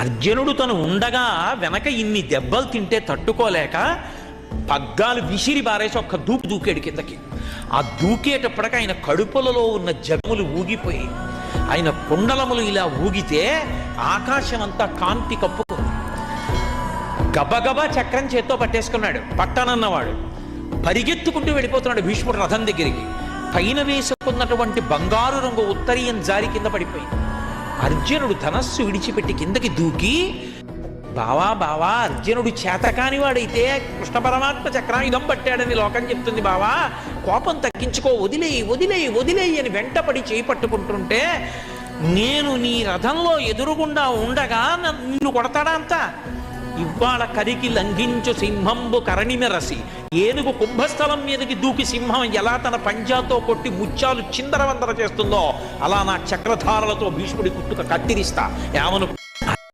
అర్జునుడు తను ఉండగా వెనక ఇన్ని దెబ్బలు తింటే తట్టుకోలేక పగ్గాలు విసిరి బారేసి ఒక్క దూకాడు కిందకి. ఆ దూకేటప్పటికి ఆయన కడుపులలో ఉన్న జగములు ఊగిపోయి ఆయన కుండలములు ఇలా ఊగితే ఆకాశం అంతా కాంతి కప్పుకుంది. గబగబా చక్రం చేత్తో పట్టేసుకున్నాడు. పట్టనన్నవాడు పరిగెత్తుకుంటూ వెళ్ళిపోతున్నాడు భీష్ముడు రథం దగ్గరికి. పైన వేసుకున్నటువంటి బంగారు రంగు ఉత్తరీయం జారి కింద పడిపోయింది. అర్జునుడు ధనస్సు విడిచిపెట్టి కిందకి దూకి, బావా బావా, అర్జునుడు చేతకాని వాడైతే కృష్ణ పరమాత్మ చక్రాయుధం పట్టాడని లోకం చెప్తుంది, బావా కోపం తగ్గించుకో, వదిలేయి వదిలేయి వదిలేయి అని వెంటపడి చేయి పట్టుకుంటుంటే, నేను నీ రథంలో ఎదురుగుండా ఉండగా నిన్ను కొడతాడా అంతా? ఇవాళ కరికి లంఘించు సింహంబు కరణిమెరసి, ఏనుగు కుంభస్థలం మీదకి దూకి సింహం ఎలా తన పంజాతో కొట్టి ముత్యాలు చిందరవందర చేస్తుందో అలా నా చక్రధారలతో భీష్ముడి కుట్టుక కత్తిరిస్తా. ఏమను